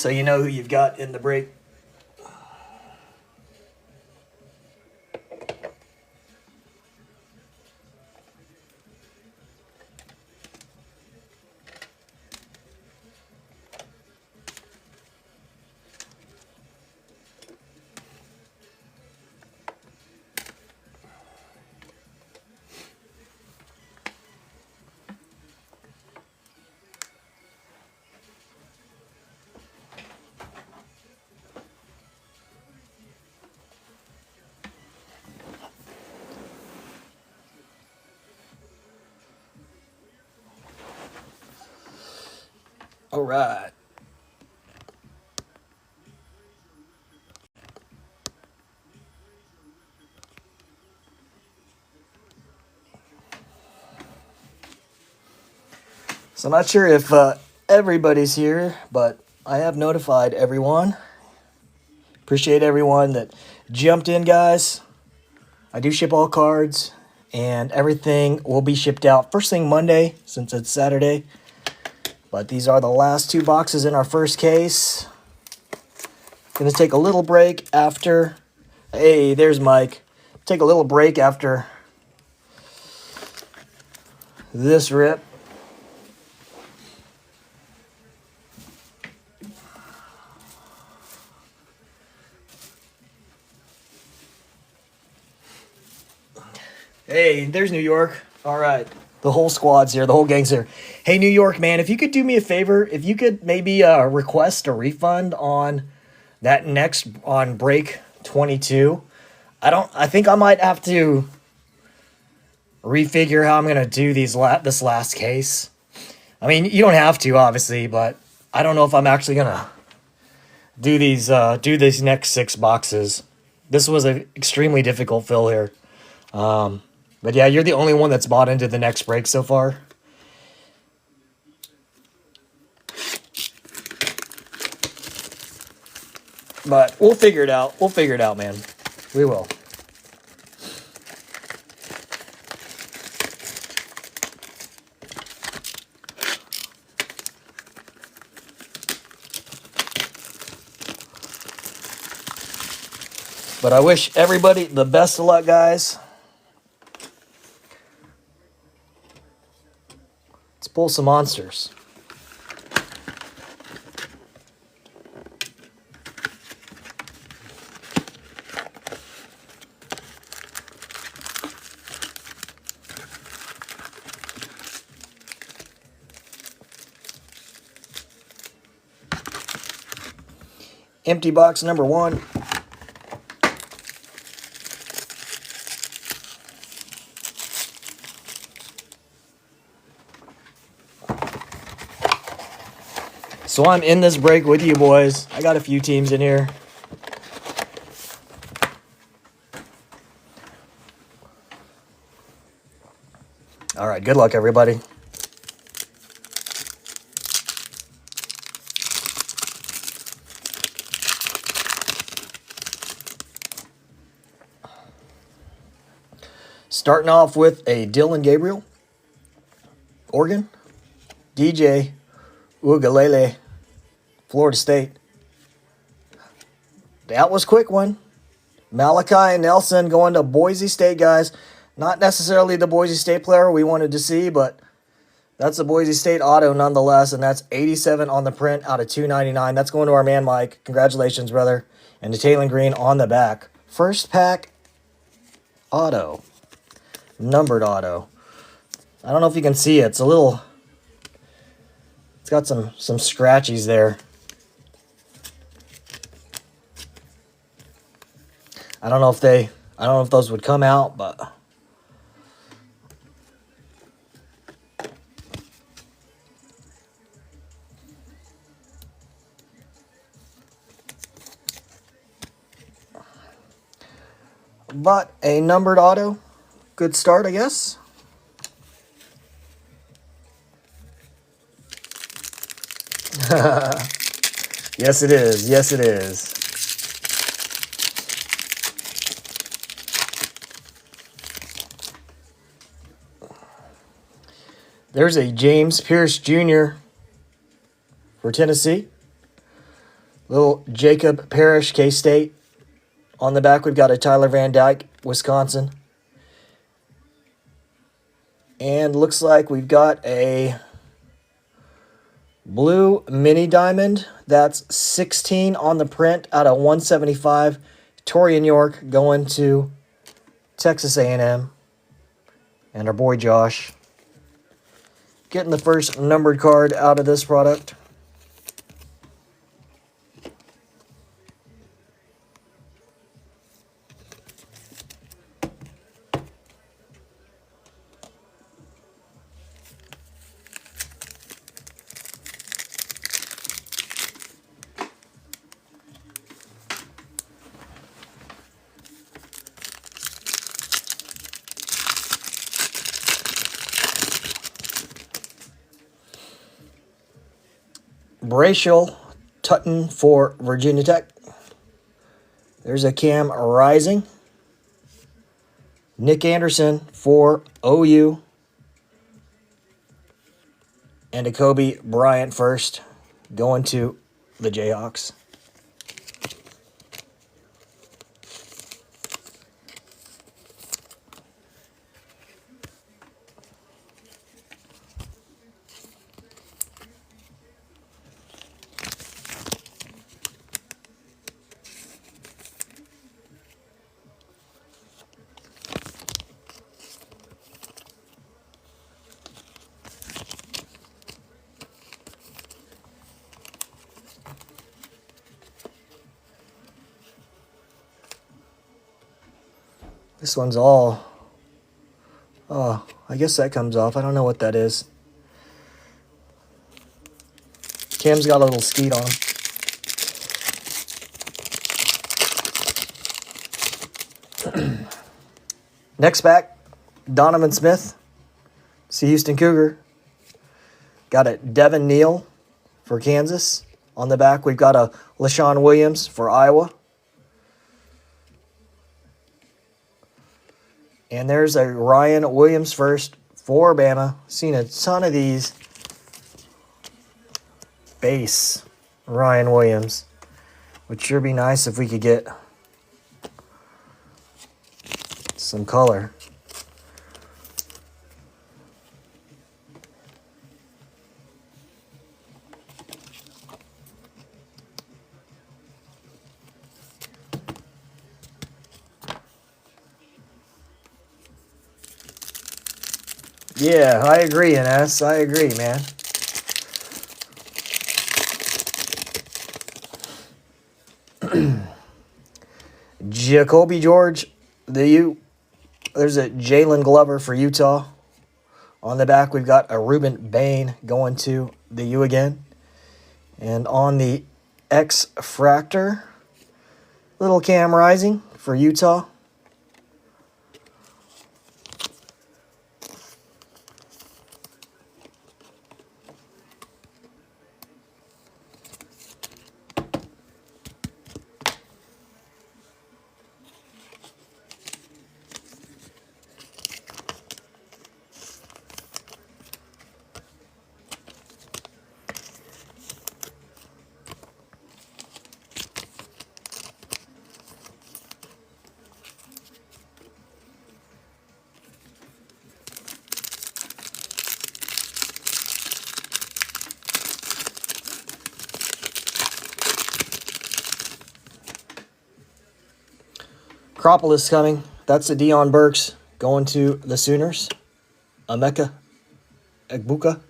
so you know who you've got in the break. All right. So I'm not sure if everybody's here, but I have notified everyone. Appreciate everyone that jumped in, guys. I do ship all cards, and everything will be shipped out first thing Monday since it's Saturday. But these are the last 2 boxes in our first case. Gonna take a little break after. Hey, there's Mike. Take a little break after this rip. Hey, there's New York. All right. The whole squad's here. The whole gang's here. Hey, New York, man, if you could do me a favor, if you could maybe request a refund on that next, on break 22. I think I might have to refigure how I'm going to do this last case. I mean, you don't have to, obviously, but I don't know if I'm actually going to do these next 6 boxes. This was an extremely difficult fill here. But yeah, you're the only one that's bought into the next break so far. But we'll figure it out. We'll figure it out, man. We will. But I wish everybody the best of luck, guys. Let's pull some monsters. Empty box number 1. So I'm in this break with you boys. I got a few teams in here. All right, good luck, everybody. Starting off with a Dylan Gabriel, Oregon. DJ Ugalele, Florida State. That was a quick one. Malachi Nelson going to Boise State, guys. Not necessarily the Boise State player we wanted to see, but that's a Boise State auto nonetheless, and that's 87 on the print out of 299. That's going to our man Mike. Congratulations, brother. And the Taylor Green on the back. First pack auto. Numbered auto. I don't know if you can see it. It's a little... It's got some scratchies there. I don't know if those would come out, but a numbered auto. Good start, I guess. Yes, it is. Yes, it is. There's a James Pierce Jr. for Tennessee. Little Jacob Parrish, K-State. On the back, we've got a Tyler Van Dyke, Wisconsin. And looks like we've got a blue mini diamond. That's 16 on the print out of 175. Torian York going to Texas A&M. And our boy Josh getting the first numbered card out of this product. Bracial Tutton for Virginia Tech. There's a Cam Rising. Nick Anderson for OU. And a Kobe Bryant first going to the Jayhawks. This one's all, oh, I guess that comes off. I don't know what that is. Cam's got a little skeet on him. Next pack, Donovan Smith, it's the Houston Cougar. Got a Devin Neal for Kansas. On the back, we've got a LaShawn Williams for Iowa. And there's a Ryan Williams first for Bama. Seen a ton of these. Base Ryan Williams. Would sure be nice if we could get some color. Yeah, I agree, NS. I agree, man. Jacoby George, there's a Jalen Glover for Utah. On the back, we've got a Ruben Bain going to the U again. And on the X Fractor, little Cam Rising for Utah. Acropolis coming. That's the Deion Burks going to the Sooners. Emeka Egbuka,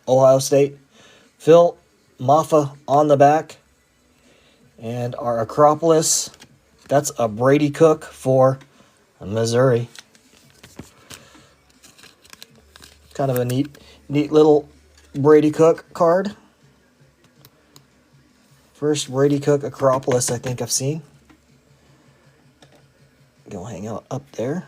Ohio State. Phil Maffa on the back. And our Acropolis, that's a Brady Cook for Missouri. Kind of a neat little Brady Cook card. First Brady Cook Acropolis I think I've seen. Go hang out up there.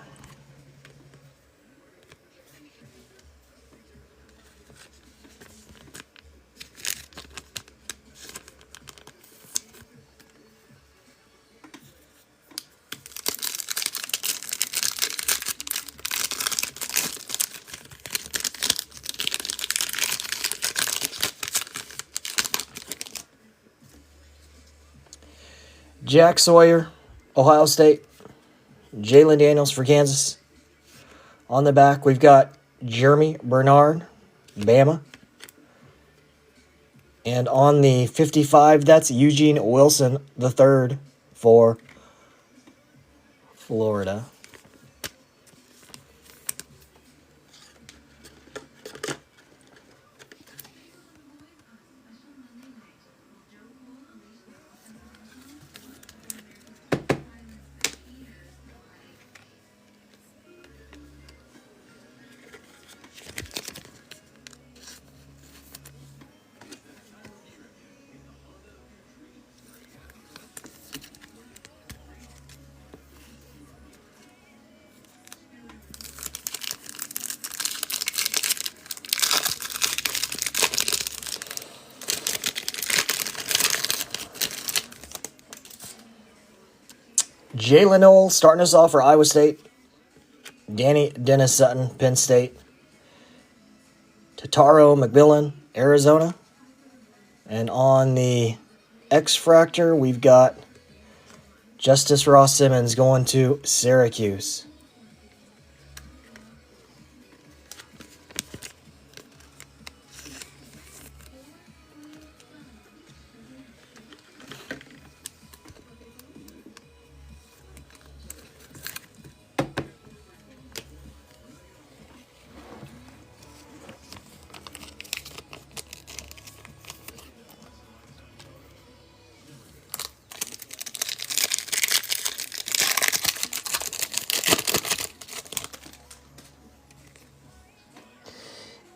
Jack Sawyer, Ohio State. Jalen Daniels for Kansas. On the back, we've got Jeremy Bernard, Bama. And on the 55, that's Eugene Wilson III for Florida. Jalen Noel starting us off for Iowa State. Danny Dennis Sutton, Penn State. Tataro McMillan, Arizona. And on the X-Fractor, we've got Justice Ross Simmons going to Syracuse.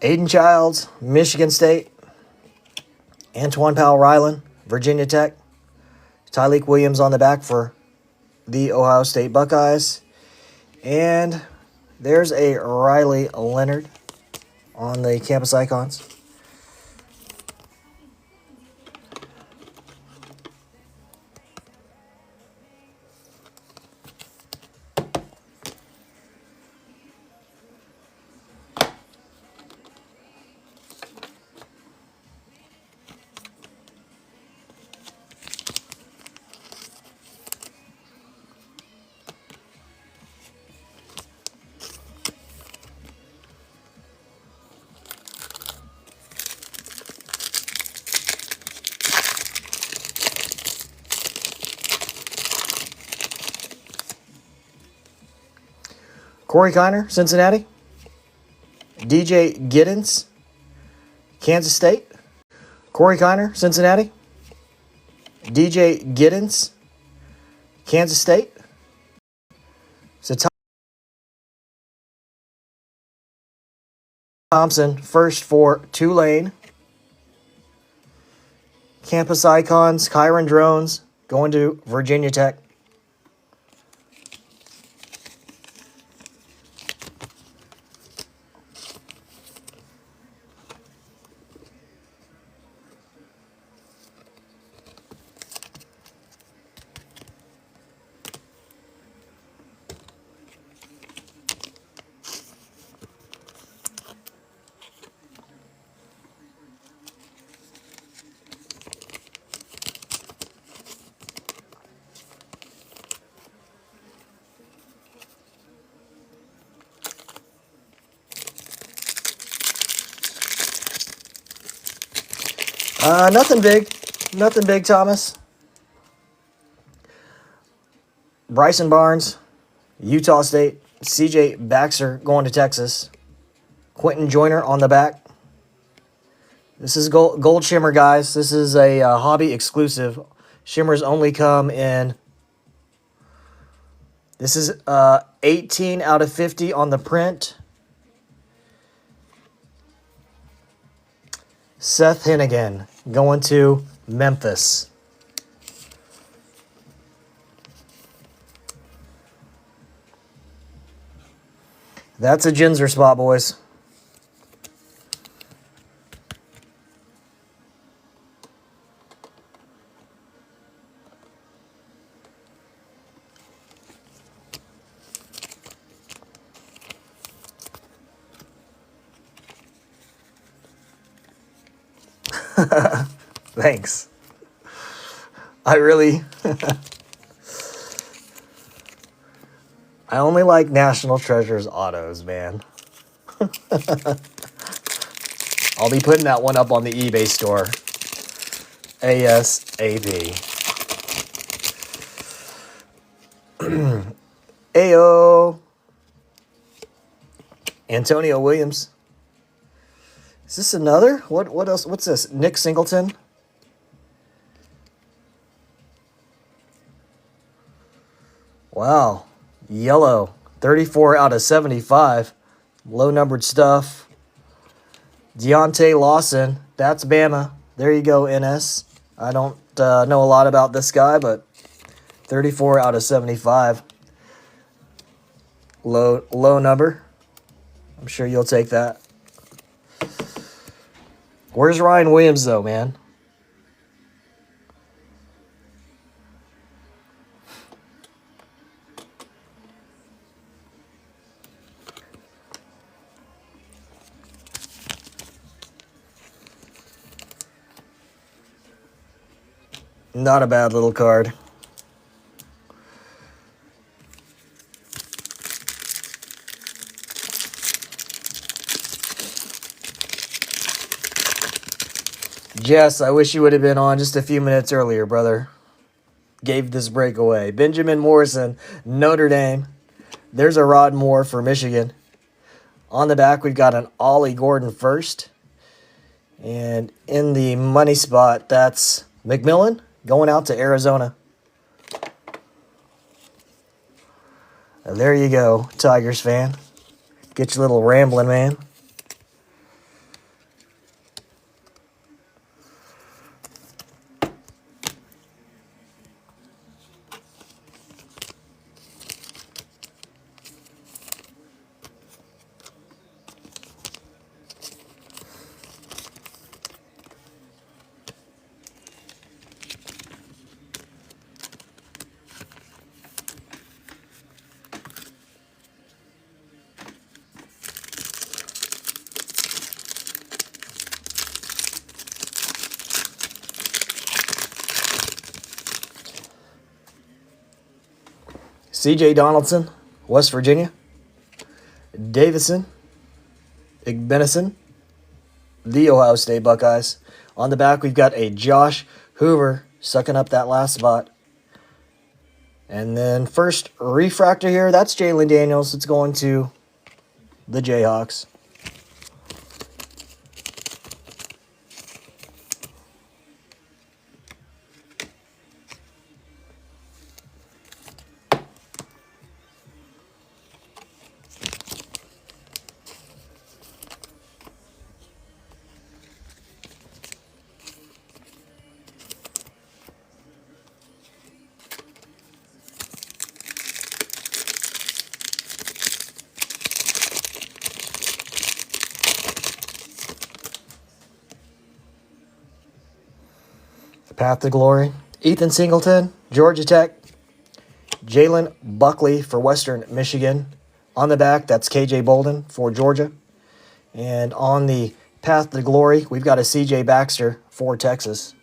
Aiden Childs, Michigan State. Antoine Powell-Ryland, Virginia Tech. Tyleek Williams on the back for the Ohio State Buckeyes. And there's a Riley Leonard on the campus icons. Corey Kiner, Cincinnati. DJ Giddens, Kansas State. Corey Kiner, Cincinnati. DJ Giddens, Kansas State. So Thompson, first for Tulane. Campus icons, Kyron Drones, going to Virginia Tech. Nothing big. Nothing big, Thomas. Bryson Barnes, Utah State. CJ Baxter going to Texas. Quentin Joyner on the back. This is gold shimmer, guys. This is a hobby exclusive. Shimmers only come in. This is 18 out of 50 on the print. Seth Hennigan going to Memphis. That's a Ginzer spot, boys. Thanks. I really I only like National Treasures autos, man. I'll be putting that one up on the eBay store. ASAP. Ayo. Antonio Williams. Is this another? What else? What's this? Nick Singleton? Wow. Yellow. 34 out of 75. Low numbered stuff. Deontay Lawson. That's Bama. There you go, NS. I don't know a lot about this guy, but 34 out of 75. Low number. I'm sure you'll take that. Where's Ryan Williams, though, man? Not a bad little card. Jess, I wish you would have been on just a few minutes earlier, brother. Gave this break away. Benjamin Morrison, Notre Dame. There's a Rod Moore for Michigan. On the back, we've got an Ollie Gordon first. And in the money spot, that's McMillan going out to Arizona. And there you go, Tigers fan. Get your little rambling, man. C.J. Donaldson, West Virginia. Davison, Igbenison, the Ohio State Buckeyes. On the back, we've got a Josh Hoover sucking up that last spot. And then first refractor here, that's Jalen Daniels. It's going to the Jayhawks. Path to Glory. Ethan Singleton, Georgia Tech. Jalen Buckley for Western Michigan. On the back, that's KJ Bolden for Georgia. And on the Path to Glory, we've got a CJ Baxter for Texas.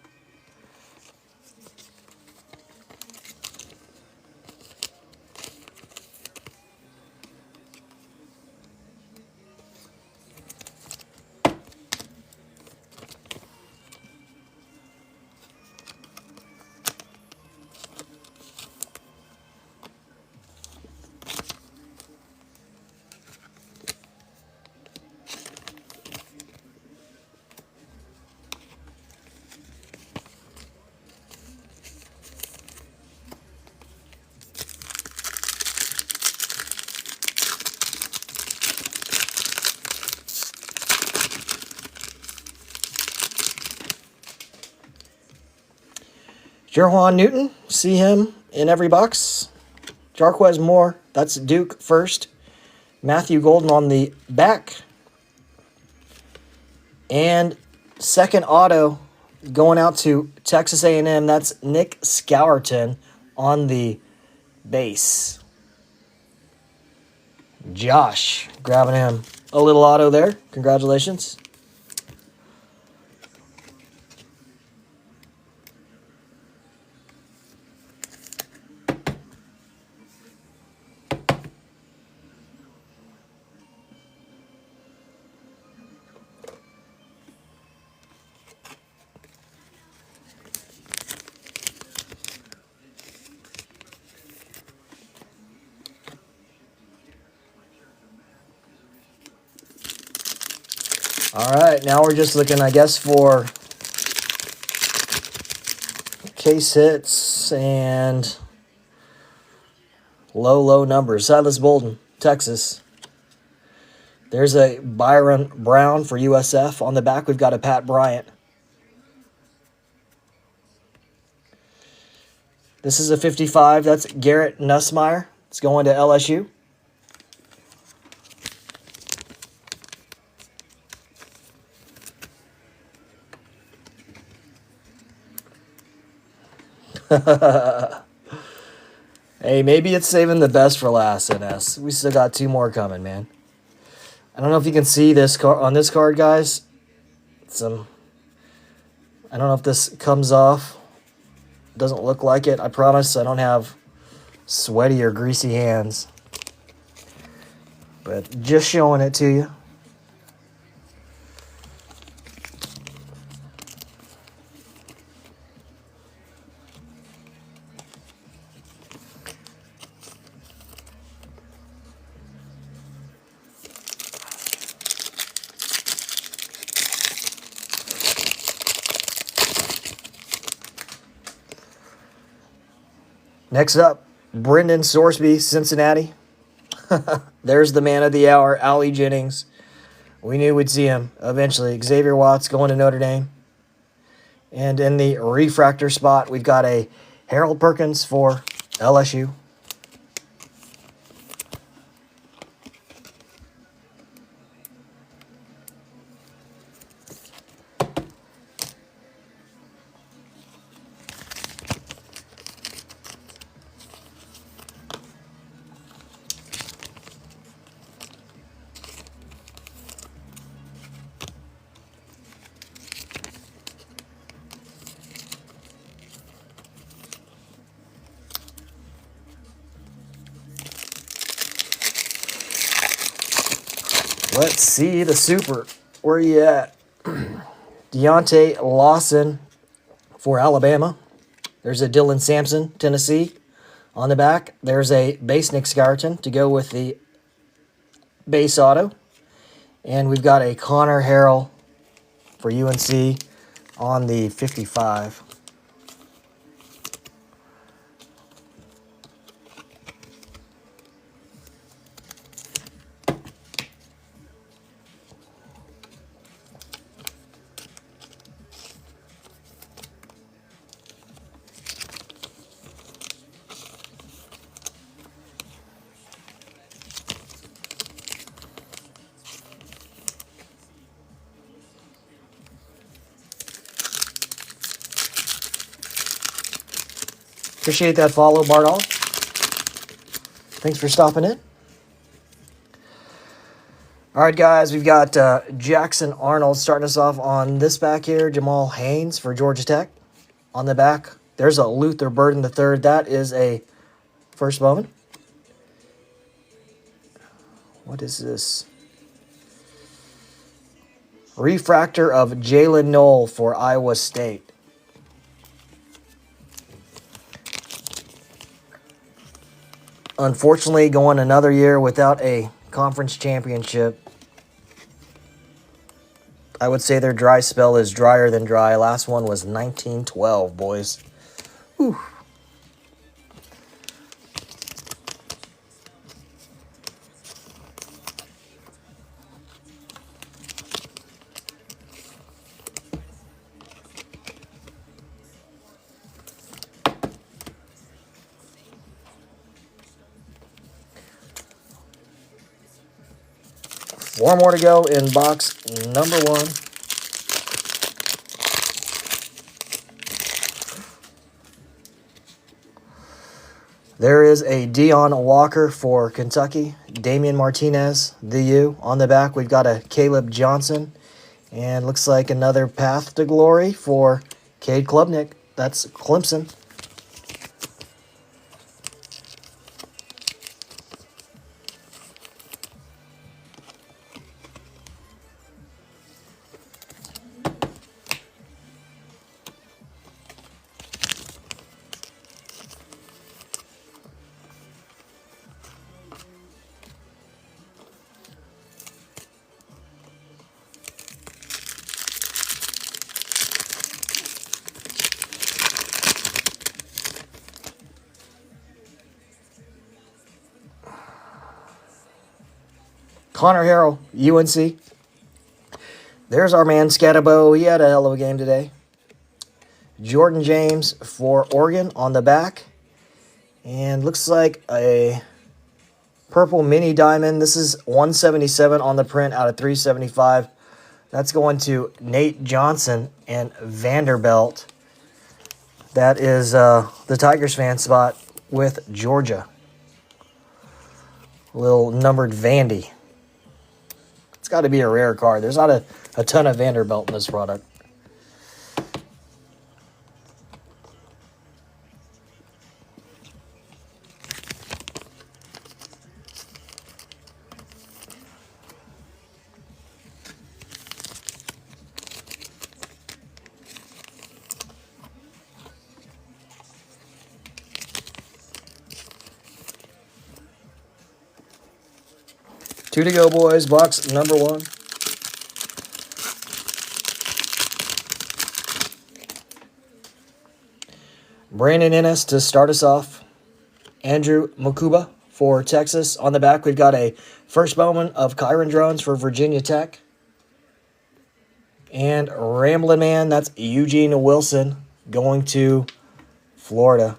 Jerwan Newton, see him in every box. Jarquez Moore, that's Duke first. Matthew Golden on the back. And second auto going out to Texas A&M, that's Nick Scourton on the base. Josh grabbing him a little auto there. Congratulations. All right, now we're just looking, I guess, for case hits and low numbers. Silas Bolden, Texas. There's a Byron Brown for USF. On the back, we've got a Pat Bryant. This is a 55. That's Garrett Nussmeier. It's going to LSU. Hey, maybe it's saving the best for last, NS. We still got 2 more coming, man. I don't know if you can see this on this card, guys. I don't know if this comes off. Doesn't look like it. I promise I don't have sweaty or greasy hands. But just showing it to you. Next up, Brendan Sorsby, Cincinnati. There's the man of the hour, Allie Jennings. We knew we'd see him eventually. Xavier Watts going to Notre Dame. And in the refractor spot, we've got a Harold Perkins for LSU. Let's see the super. Where are you at? Deontay Lawson for Alabama. There's a Dylan Sampson, Tennessee. On the back, there's a base Nick Scarton to go with the base auto. And we've got a Connor Harrell for UNC on the 55. Appreciate that follow, Bardol. Thanks for stopping in. All right, guys, we've got Jackson Arnold starting us off on this back here. Jamal Haynes for Georgia Tech. On the back, there's a Luther Burden III. That is a first Bowman. What is this? Refractor of Jalen Knoll for Iowa State. Unfortunately, going another year without a conference championship. I would say their dry spell is drier than dry. Last one was 1912, boys. Whew. Four more to go in box number 1. There is a Deion Walker for Kentucky. Damian Martinez, the U. On the back, we've got a Caleb Johnson. And looks like another Path to Glory for Cade Klubnik. That's Clemson. Connor Harrell, UNC. There's our man Scatterbo. He had a hell of a game today. Jordan James for Oregon on the back. And looks like a purple mini diamond. This is 177 on the print out of 375. That's going to Nate Johnson and Vanderbilt. That is the Tigers fan spot with Georgia. Little numbered Vandy. It's got to be a rare card. There's not a ton of Vanderbilt in this product. Two to go, boys. Box number 1. Brandon Ennis to start us off. Andrew Makuba for Texas. On the back, we've got a first Bowman of Kyron Drones for Virginia Tech. And Ramblin' Man, that's Eugene Wilson going to Florida.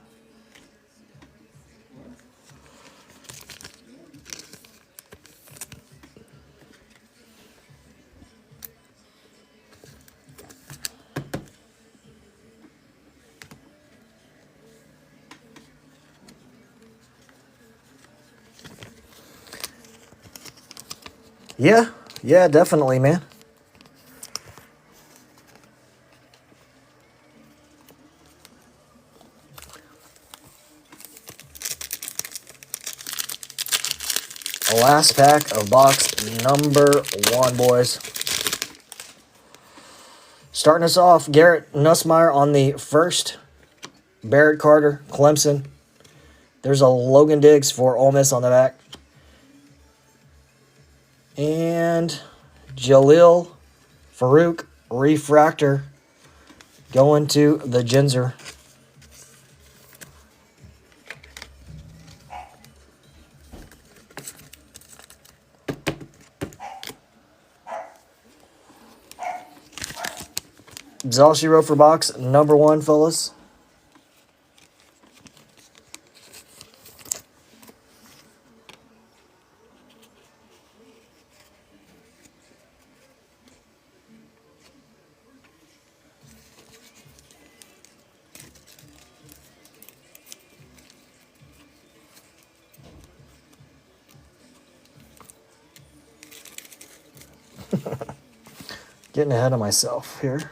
Yeah, definitely, man. Last pack of box number 1, boys. Starting us off, Garrett Nussmeier on the first. Barrett Carter, Clemson. There's a Logan Diggs for Ole Miss on the back. And Jalil Farouk Refractor going to the Ginzer. That's all she wrote for box number 1, fellas. Getting ahead of myself here.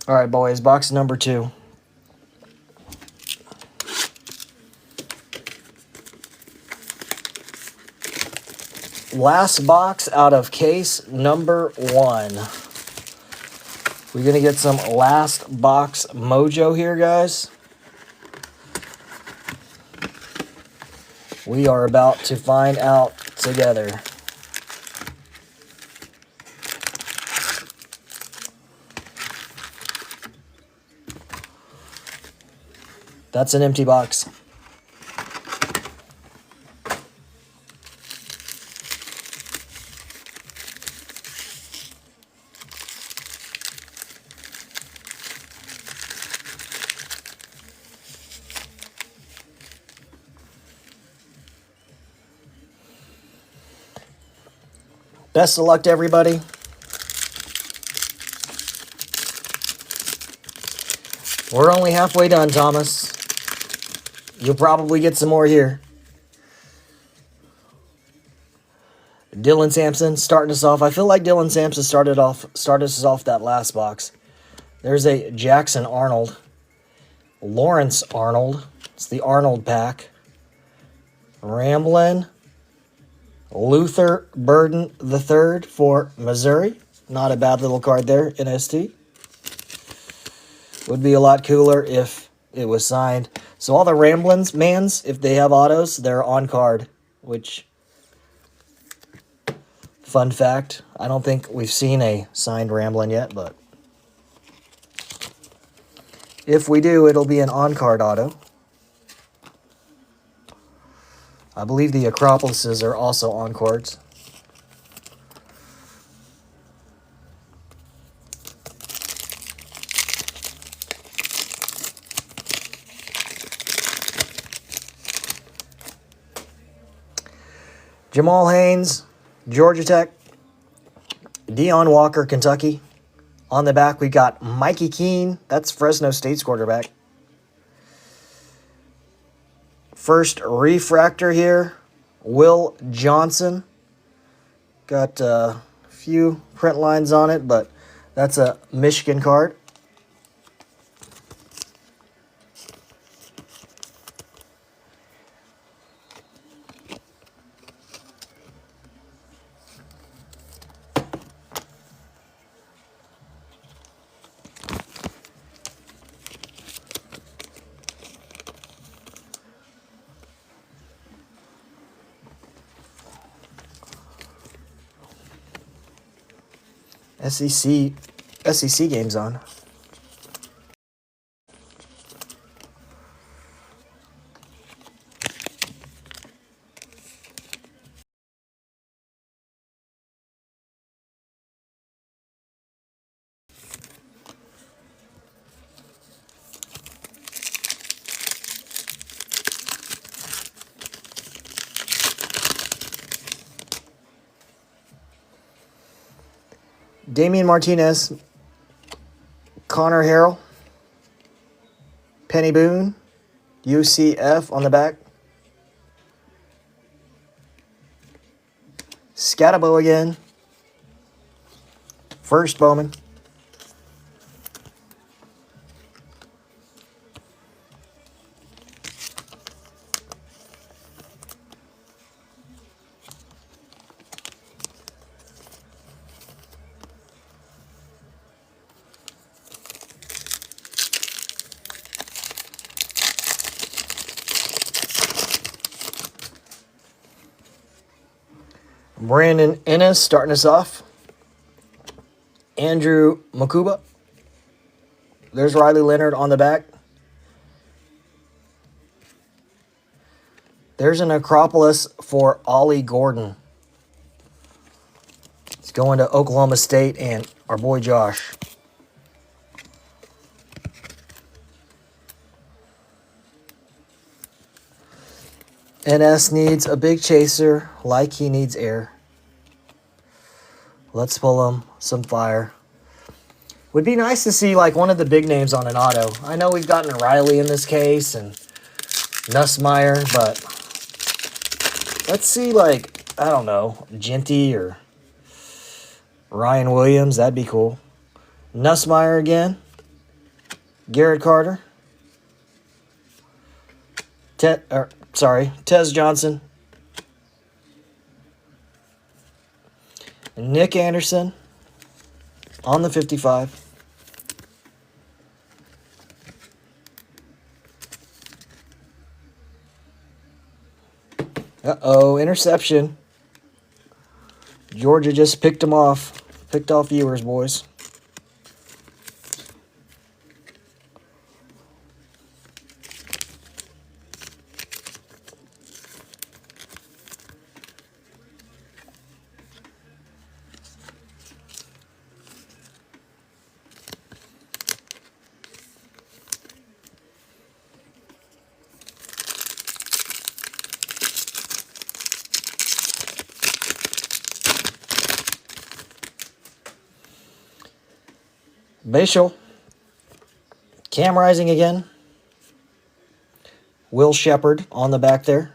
All right, boys, box number 2. Last box out of case number 1. We're going to get some last box mojo here, guys. We are about to find out together. That's an empty box. Best of luck to everybody. We're only halfway done, Thomas. You'll probably get some more here. Dylan Sampson starting us off. I feel like Dylan Sampson started us off that last box. There's a Jackson Arnold. Lawrence Arnold. It's the Arnold pack. Ramblin' Luther Burden III for Missouri. Not a bad little card there, NST. Would be a lot cooler if it was signed. So all the Ramblins mans, if they have autos, they're on card. Which, fun fact, I don't think we've seen a signed Ramblin yet, but if we do, it'll be an on-card auto. I believe the Acropolises are also on cards. Jamal Haynes, Georgia Tech. Deion Walker, Kentucky. On the back, we got Mikey Keene. That's Fresno State's quarterback. First refractor here, Will Johnson. Got a few print lines on it, but that's a Michigan card. SEC games on. Damian Martinez, Connor Harrell, Penny Boone, UCF on the back. Scatabo again. First Bowman. Brandon Ennis starting us off. Andrew Makuba. There's Riley Leonard on the back. There's an Acropolis for Ollie Gordon. He's going to Oklahoma State and our boy Josh. NS needs a big chaser like he needs air. Let's pull him some fire. Would be nice to see like one of the big names on an auto. I know we've gotten Riley in this case and Nussmeier, but let's see like, I don't know, Genty or Ryan Williams. That'd be cool. Nussmeier again. Garrett Carter. Tez Johnson. Nick Anderson on the 55. Uh-oh, interception. Georgia just picked him off. Picked off viewers, boys. Bashal. Cam Rising again. Will Shepard on the back there.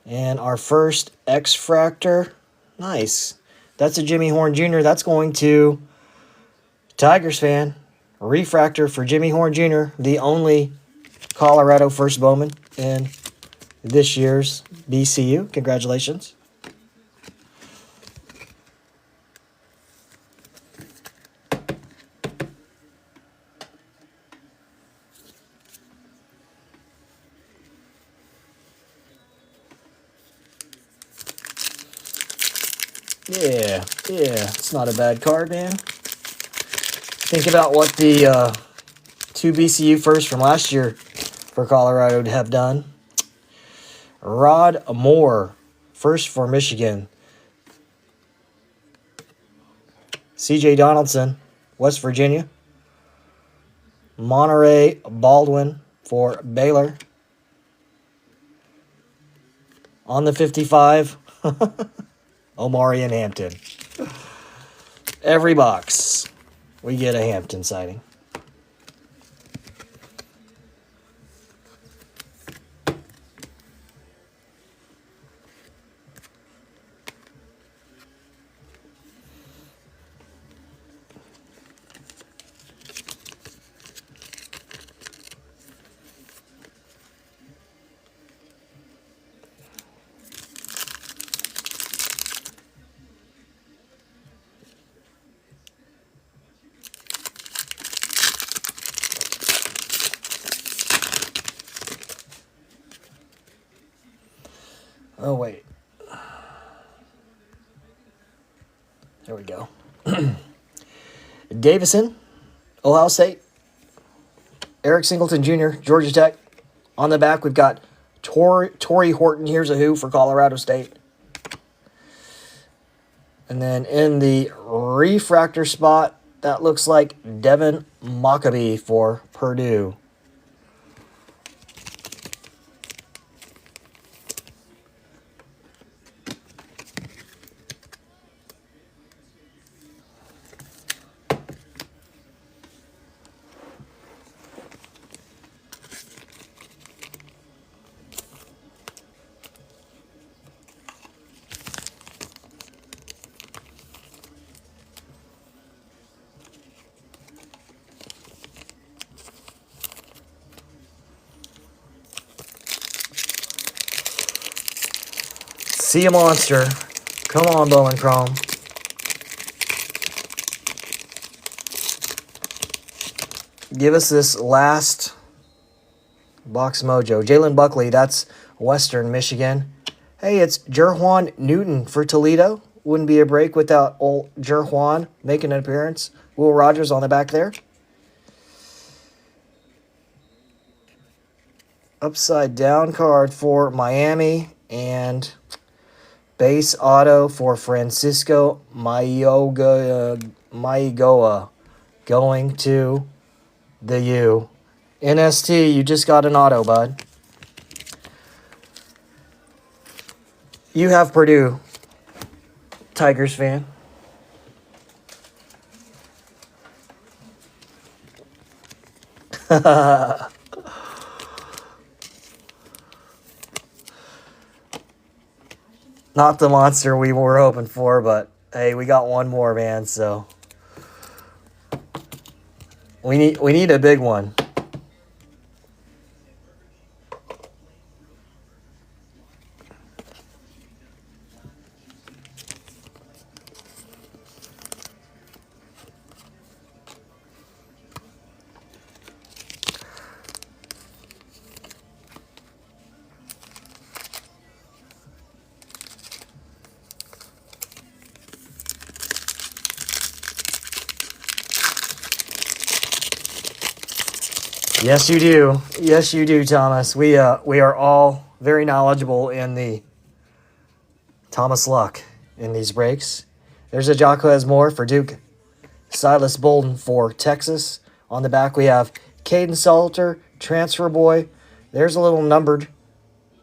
And our first X-Fractor. Nice. That's a Jimmy Horn Jr. That's going to Tigers fan. Refractor for Jimmy Horn Jr., the only Colorado first Bowman in this year's BCU. Congratulations. Yeah, it's not a bad card, man. Think about what the 2 BCU first from last year for Colorado would have done. Rod Moore, first for Michigan. CJ Donaldson, West Virginia. Monterey Baldwin for Baylor. On the 55, Omari and Hampton. Every box, we get a Hampton sighting. Oh, wait. There we go. Davison, Ohio State. Eric Singleton Jr., Georgia Tech. On the back, we've got Torrey Horton. Here's a who for Colorado State. And then in the refractor spot, that looks like Devin Mockabee for Purdue. See a monster. Come on, Bowman Chrome. Give us this last box mojo. Jalen Buckley, that's Western Michigan. Hey, it's Jerjuan Newton for Toledo. Wouldn't be a break without old Jerjuan making an appearance. Will Rogers on the back there. Upside down card for Miami and base auto for Francisco Maigoa going to the U. NST, you just got an auto, bud. You have Purdue, Tigers fan. Not the monster we were hoping for, but hey, we got one more, man, so we need a big one. Yes, you do. Yes, you do, Thomas. We are all very knowledgeable in the Thomas Luck in these breaks. There's a Jacquez Moore for Duke. Silas Bolden for Texas. On the back, we have Caden Salter, transfer boy. There's a little numbered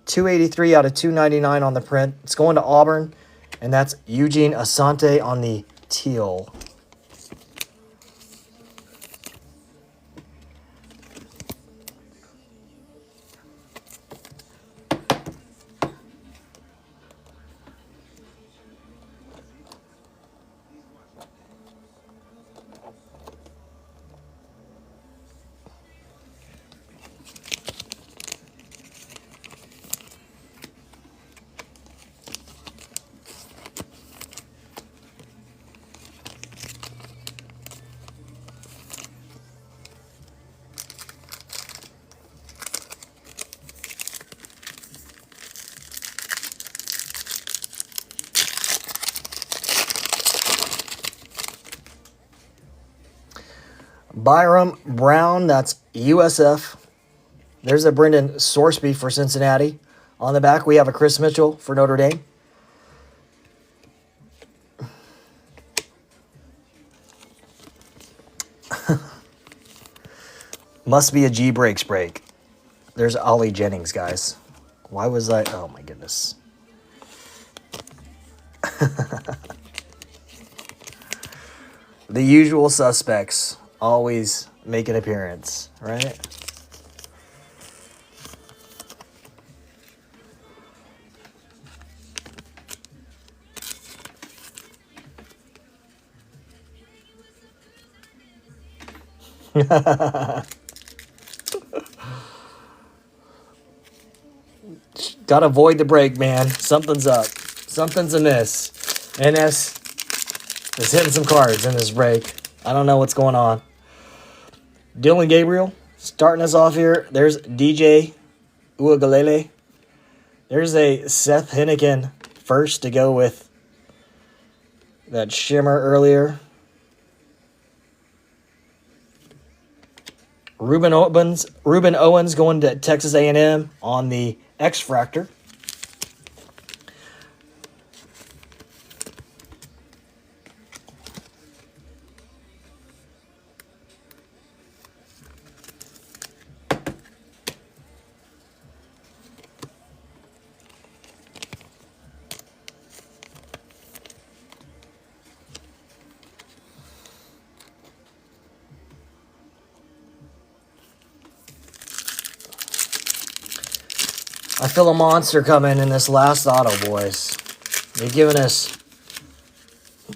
283 out of 299 on the print. It's going to Auburn, and that's Eugene Asante on the teal. Byram Brown, that's USF. There's a Brendan Sorsby for Cincinnati. On the back, we have a Chris Mitchell for Notre Dame. Must be a G breaks break. There's Ollie Jennings, guys. Why was I? Oh, my goodness. The usual suspects always make an appearance, right? Gotta avoid the break, man. Something's up. Something's amiss. NS is hitting some cards in this break. I don't know what's going on. Dylan Gabriel starting us off here. There's DJ Uiagalelei. There's a Seth Hennigan first to go with that shimmer earlier. Ruben Owens going to Texas A&M on the X-Fractor. I feel a monster coming in this last auto, boys. They've given us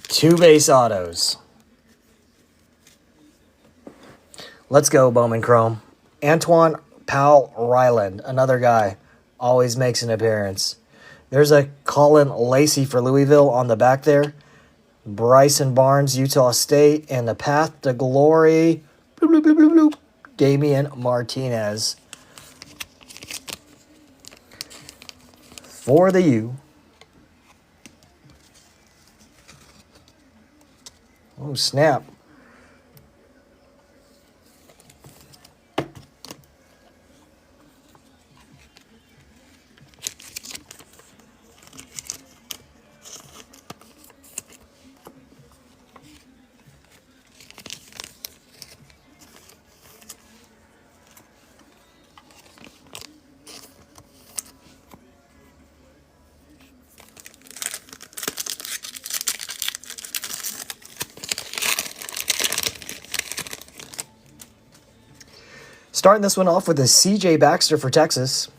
2 base autos. Let's go, Bowman Chrome. Antoine Powell Ryland, another guy, always makes an appearance. There's a Colin Lacey for Louisville on the back there. Bryson Barnes, Utah State, and the path to glory, bloop, bloop, bloop, bloop, bloop, Damian Martinez. For the U. Oh, snap. Starting this one off with a CJ Baxter for Texas.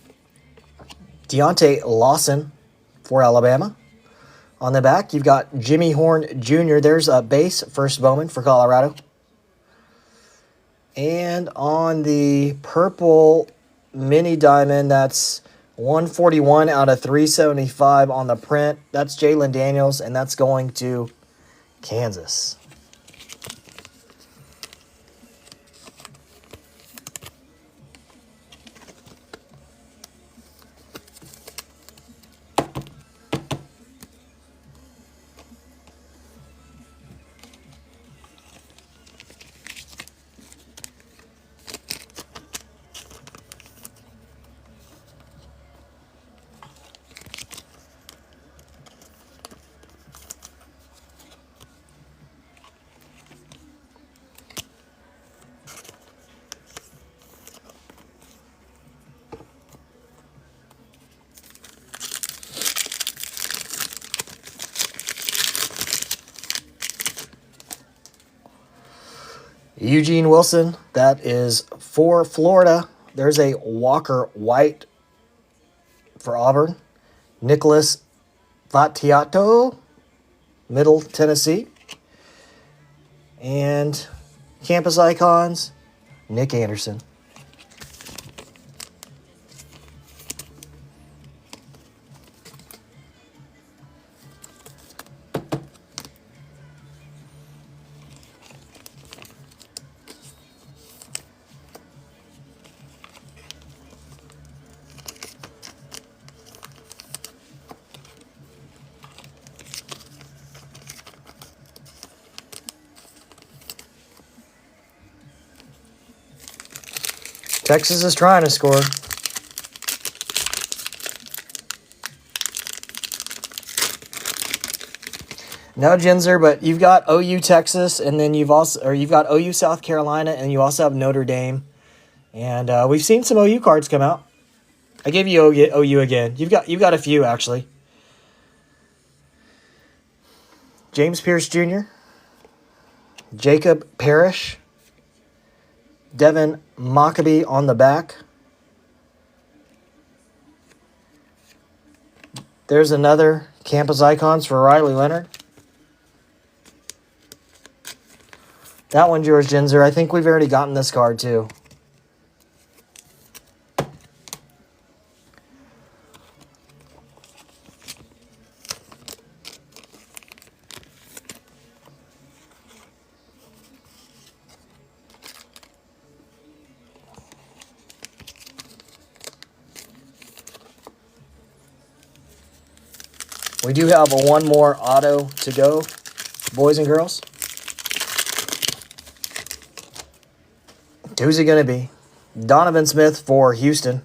Deontay Lawson for Alabama. On the back, you've got Jimmy Horn Jr. There's a base first Bowman for Colorado. And on the purple mini diamond, that's 141 out of 375 on the print. That's Jalen Daniels, and that's going to Kansas. Eugene Wilson, that is for Florida. There's a Walker White for Auburn. Nicholas Vattiato, Middle Tennessee. And Campus Icons, Nick Anderson. Texas is trying to score. No, Jinzer, but you've got OU Texas, and then you've got OU South Carolina, and you also have Notre Dame. And we've seen some OU cards come out. I gave you OU again. You've got a few actually. James Pierce Jr., Jacob Parrish, Devin Mockabee on the back. There's another Campus Icons for Riley Leonard. That one's yours, Jinzer. I think we've already gotten this card too. We do have one more auto to go, boys and girls. Who's it going to be? Donovan Smith for Houston.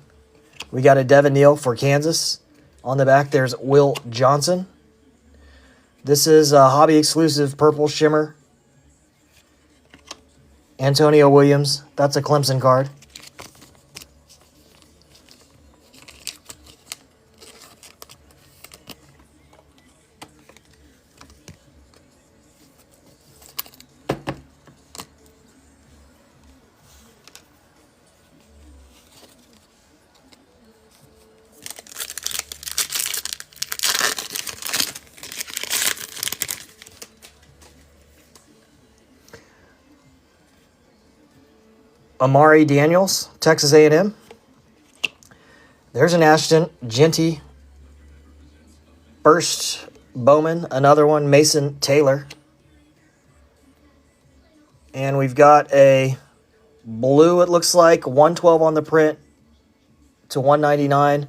We got a Devin Neal for Kansas. On the back, there's Will Johnson. This is a hobby exclusive purple shimmer. Antonio Williams. That's a Clemson card. Amari Daniels, Texas A&M. There's an Ashton Genty. First Bowman, another one, Mason Taylor. And we've got a blue, it looks like, 112 on the print to 199.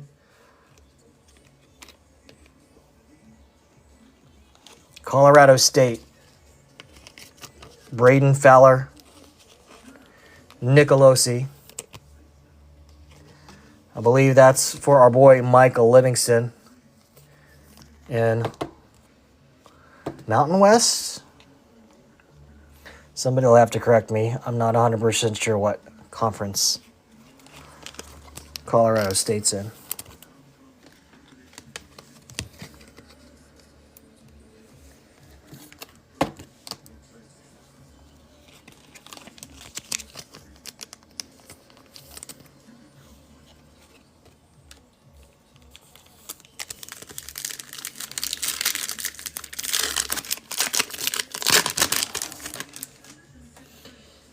Colorado State. Braden Fowler. Nicolosi. I believe that's for our boy Michael Livingston. And Mountain West? Somebody will have to correct me. I'm not 100% sure what conference Colorado State's in.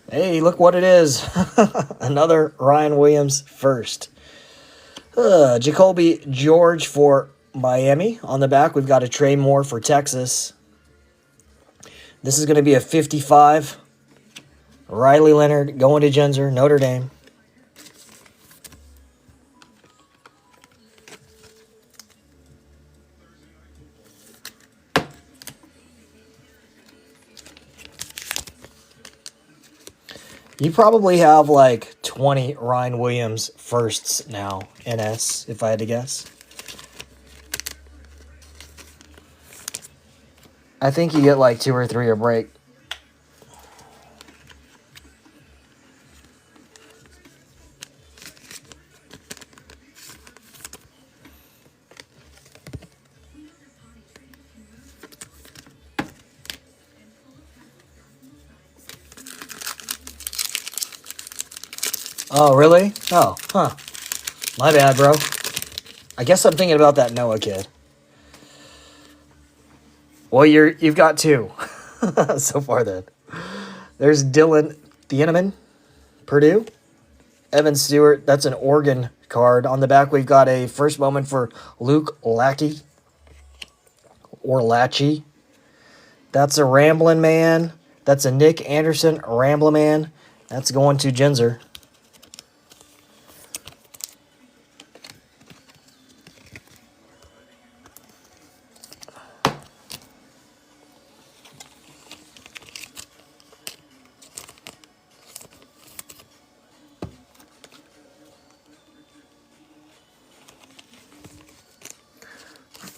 Hey, look what it is. Another Ryan Williams first. Jacoby George for Miami. On the back, we've got a Trey Moore for Texas. This is going to be a 55. Riley Leonard going to Genzer, Notre Dame. You probably have like 20 Ryan Williams firsts now, NS, if I had to guess. I think you get like 2 or 3 a break. Oh, really? Oh, huh. My bad, bro. I guess I'm thinking about that Noah kid. Well, you've got 2 so far then. There's Dylan Thieneman, Purdue. Evan Stewart, that's an Oregon card. On the back, we've got a first moment for Luke Lackey. Or Lachey. That's a Ramblin' Man. That's a Nick Anderson Ramblin' Man. That's going to Genzer.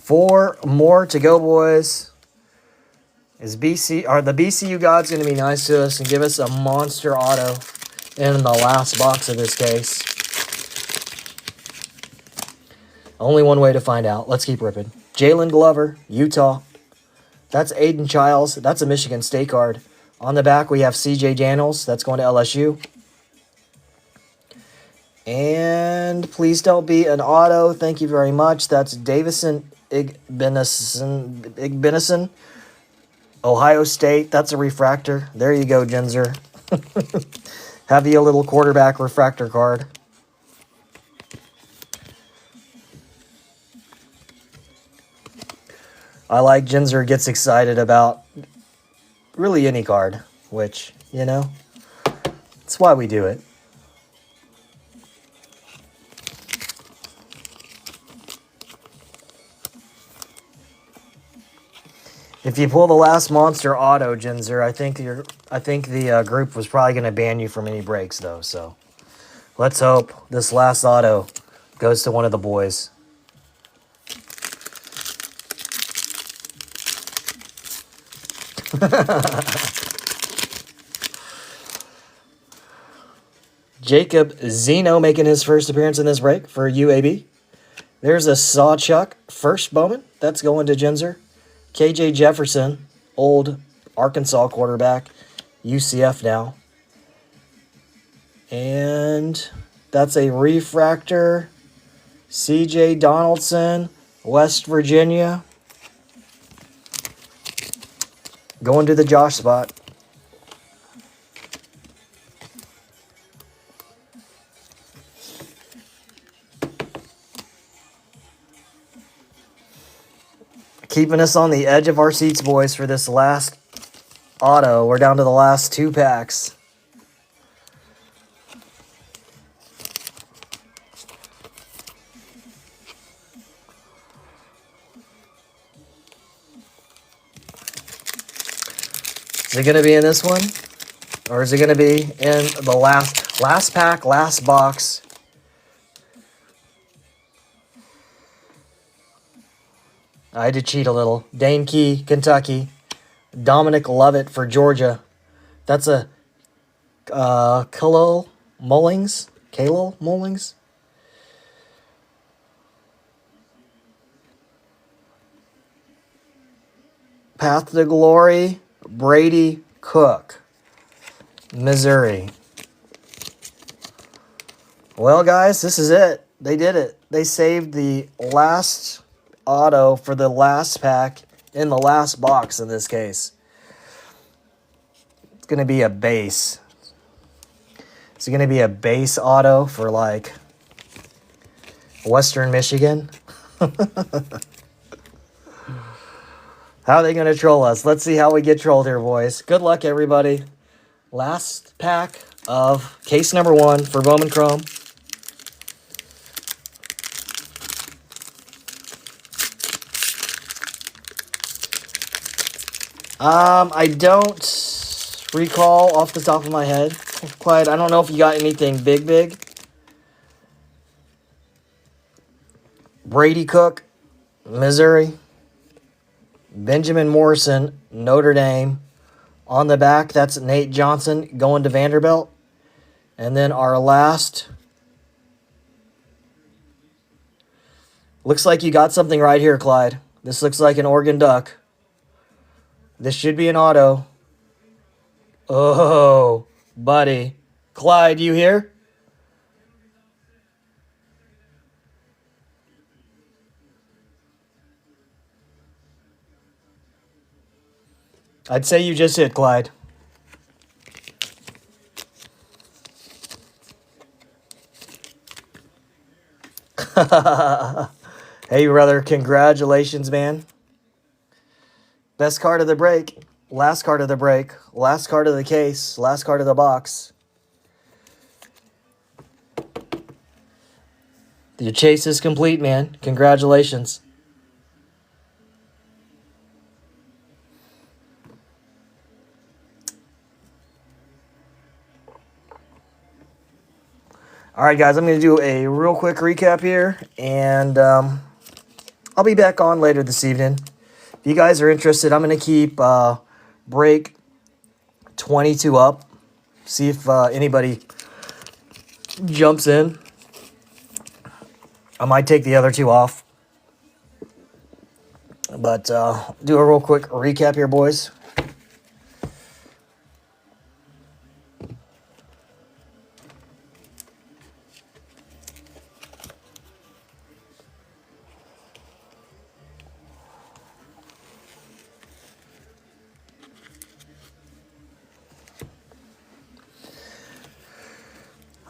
4 more to go, boys. Is the BCU God's going to be nice to us and give us a monster auto in the last box of this case? Only one way to find out. Let's keep ripping. Jalen Glover, Utah. That's Aiden Childs. That's a Michigan State card. On the back, we have CJ Daniels. That's going to LSU. And please don't be an auto. Thank you very much. That's Davison Igbenison, Ohio State. That's a refractor. There you go, Genzer. Have you a little quarterback refractor card. I like Genzer gets excited about really any card, which, you know, that's why we do it. If you pull the last monster auto, Genzer, I think the group was probably going to ban you from any breaks, though. So let's hope this last auto goes to one of the boys. Jacob Zeno making his first appearance in this break for UAB. There's a Sawchuck first Bowman. That's going to Genzer. KJ Jefferson, old Arkansas quarterback, UCF now. And that's a refractor. CJ Donaldson, West Virginia. Going to the Josh spot. Keeping us on the edge of our seats, boys, for this last auto. We're down to the last 2 packs. Is it going to be in this one? Or is it going to be in the last pack, last box? I had to cheat a little. Dane Key, Kentucky. Dominic Lovett for Georgia. That's a Kalil Mullings. Kalil Mullings. Path to Glory. Brady Cook, Missouri. Well, guys, this is it. They did it. They saved the last auto for the last pack in the last box in this case. It's going to be a base. It's going to be a base auto for, like, Western Michigan. How are they going to troll us? Let's see how we get trolled here, boys. Good luck, everybody. Last pack of case number 1 for Bowman Chrome. I don't recall off the top of my head. Clyde, I don't know if you got anything big. Brady Cook, Missouri. Benjamin Morrison, Notre Dame. On the back, that's Nate Johnson going to Vanderbilt. And then our last. Looks like you got something right here, Clyde. This looks like an Oregon Duck. This should be an auto. Oh, buddy. Clyde, you here? I'd say you just hit, Clyde. Hey, brother, congratulations, man. Best card of the break. Last card of the break. Last card of the case. Last card of the box. Your chase is complete, man. Congratulations. All right, guys, I'm going to do a real quick recap here, and I'll be back on later this evening. If you guys are interested, I'm going to keep break 22 up. See if anybody jumps in. I might take the other two off. But do a real quick recap here, boys.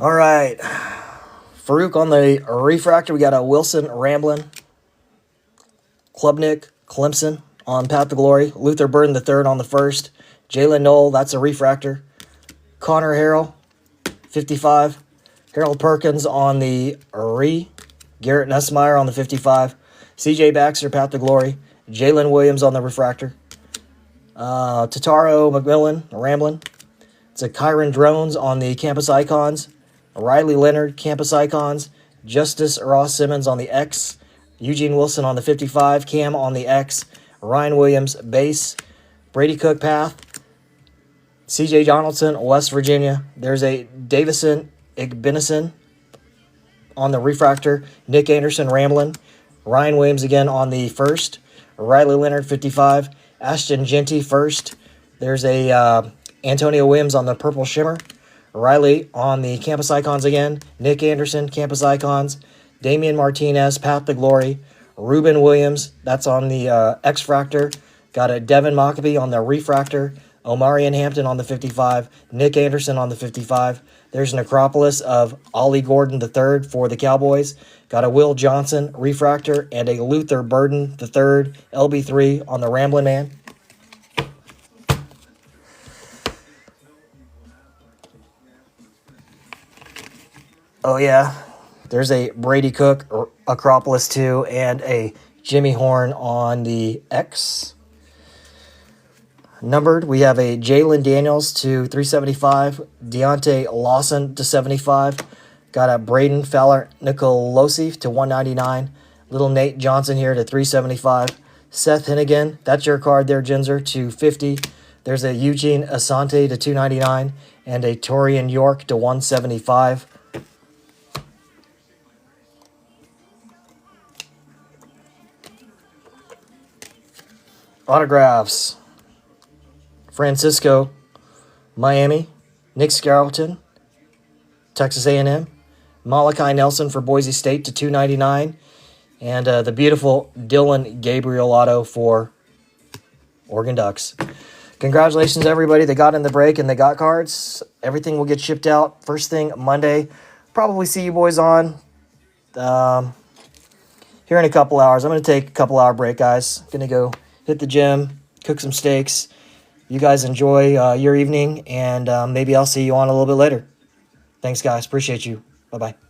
All right. Farouk on the refractor. We got a Wilson Ramblin'. Klubnik Clemson on Path to Glory. Luther Burden III on the first. Jalen Knoll, that's a refractor. Connor Harrell, 55. Harold Perkins on the Garrett Nussmeyer on the 55. CJ Baxter, Path to Glory. Jalen Williams on the refractor. Tataro McMillan, Ramblin'. It's a Kyron Drones on the Campus Icons. Riley Leonard, Campus Icons. Justice Ross Simmons on the X. Eugene Wilson on the 55. Cam on the X. Ryan Williams, base. Brady Cook, Path. CJ Donaldson, West Virginia. There's a Davison Igbenison on the refractor. Nick Anderson, Ramblin'. Ryan Williams again on the first. Riley Leonard, 55. Ashton Genty, first. There's a Antonio Williams on the Purple Shimmer. Riley on the Campus Icons again. Nick Anderson, Campus Icons. Damian Martinez, Path to Glory. Ruben Williams, that's on the X-Fractor. Got a Devin Mockabee on the refractor. Omarion Hampton on the 55. Nick Anderson on the 55. There's an Acropolis of Ollie Gordon III for the Cowboys. Got a Will Johnson refractor and a Luther Burden III LB3 on the Ramblin' Man. Oh, yeah. There's a Brady Cook Acropolis 2 and a Jimmy Horn on the X. Numbered, we have a Jalen Daniels to 375. Deontay Lawson to 75. Got a Braden Fowler Nicolosi to 199. Little Nate Johnson here to 375. Seth Hennigan, that's your card there, Ginzer, to 50. There's a Eugene Asante to 299. And a Torian York to 175. Autographs. Francisco, Miami. Nick Scarleton, Texas A&M. Malachi Nelson for Boise State to 299. And the beautiful Dylan Gabriel auto for Oregon Ducks. Congratulations, everybody that got in the break and they got cards. Everything will get shipped out first thing Monday. Probably see you boys on here in a couple hours. I'm going to take a couple hour break, guys. Going to go hit the gym, cook some steaks. You guys enjoy your evening, and maybe I'll see you on a little bit later. Thanks, guys. Appreciate you. Bye-bye.